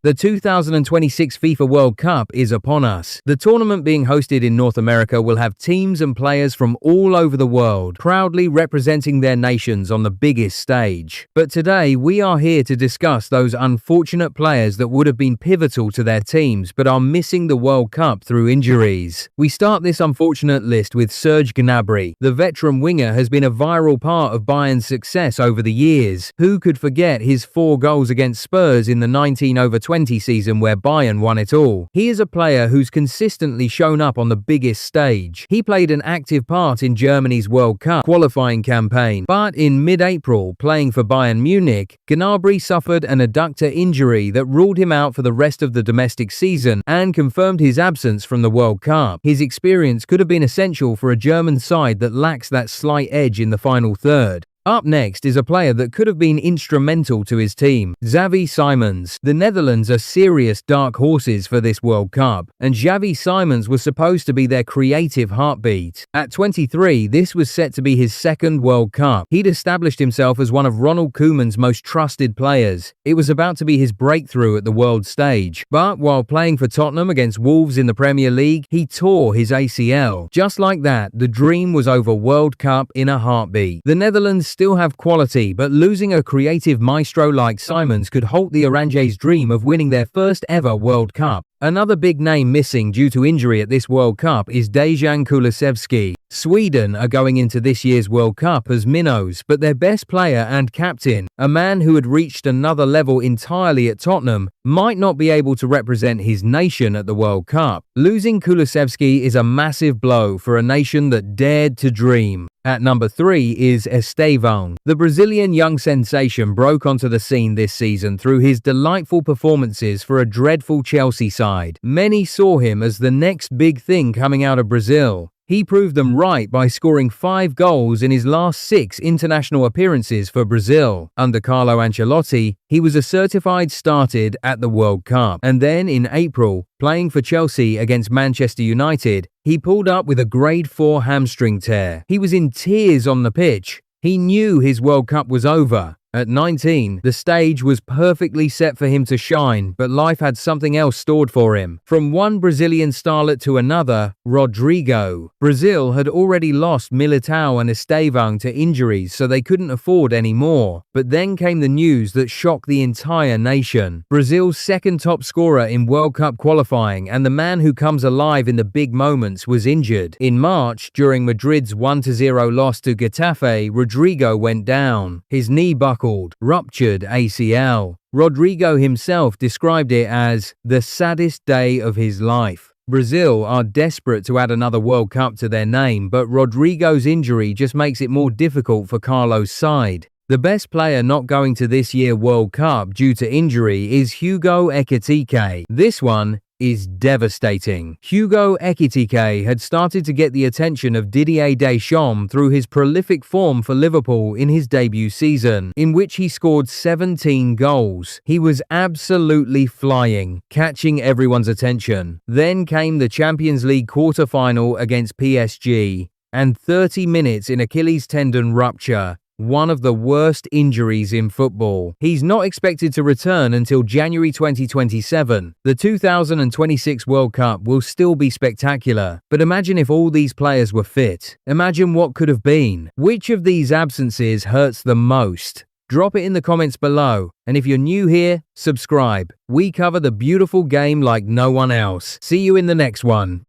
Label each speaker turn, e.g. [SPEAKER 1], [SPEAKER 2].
[SPEAKER 1] The 2026 FIFA World Cup is upon us. The tournament being hosted in North America will have teams and players from all over the world, proudly representing their nations on the biggest stage. But today, we are here to discuss those unfortunate players that would have been pivotal to their teams but are missing the World Cup through injuries. We start this unfortunate list with Serge Gnabry. The veteran winger has been a viral part of Bayern's success over the years. Who could forget his 4 goals against Spurs in the 19/20 season where Bayern won it all? He is a player who's consistently shown up on the biggest stage. He played an active part in Germany's World Cup qualifying campaign, but in mid-April, playing for Bayern Munich, Gnabry suffered an adductor injury that ruled him out for the rest of the domestic season and confirmed his absence from the World Cup. His experience could have been essential for a German side that lacks that slight edge in the final third. Up next is a player that could have been instrumental to his team, Xavi Simons. The Netherlands are serious dark horses for this World Cup, and Xavi Simons was supposed to be their creative heartbeat. At 23, this was set to be his second World Cup. He'd established himself as one of Ronald Koeman's most trusted players. It was about to be his breakthrough at the world stage. But while playing for Tottenham against Wolves in the Premier League, he tore his ACL. Just like that, the dream was over World Cup in a heartbeat. The Netherlands still have quality, but losing a creative maestro like Simons could halt the Oranges' dream of winning their first ever World Cup. Another big name missing due to injury at this World Cup is Dejan Kulusevski. Sweden are going into this year's World Cup as minnows, but their best player and captain, a man who had reached another level entirely at Tottenham, might not be able to represent his nation at the World Cup. Losing Kulusevski is a massive blow for a nation that dared to dream. At number 3 is Estevão. The Brazilian young sensation broke onto the scene this season through his delightful performances for a dreadful Chelsea side. Many saw him as the next big thing coming out of Brazil. He proved them right by scoring 5 goals in his last 6 international appearances for Brazil. Under Carlo Ancelotti, he was a certified started at the World Cup. And then in April, playing for Chelsea against Manchester United, he pulled up with a grade 4 hamstring tear. He was in tears on the pitch. He knew his World Cup was over. At 19, the stage was perfectly set for him to shine, but life had something else stored for him. From one Brazilian starlet to another, Rodrigo. Brazil had already lost Militao and Estevão to injuries, so they couldn't afford any more. But then came the news that shocked the entire nation. Brazil's second top scorer in World Cup qualifying and the man who comes alive in the big moments was injured. In March, during Madrid's 1-0 loss to Getafe, Rodrigo went down. His knee buckled, ruptured ACL. Rodrigo himself described it as the saddest day of his life. Brazil are desperate to add another World Cup to their name, but Rodrigo's injury just makes it more difficult for Carlo's side. The best player not going to this year's World Cup due to injury is Hugo Ekitike. This one is devastating. Hugo Ekitike had started to get the attention of Didier Deschamps through his prolific form for Liverpool in his debut season, in which he scored 17 goals. He was absolutely flying, catching everyone's attention. Then came the Champions League quarter-final against PSG, and 30 minutes in Achilles tendon rupture. One of the worst injuries in football. He's not expected to return until January 2027. The 2026 World Cup will still be spectacular, but imagine if all these players were fit. Imagine what could have been. Which of these absences hurts the most? Drop it in the comments below, and if you're new here, subscribe. We cover the beautiful game like no one else. See you in the next one.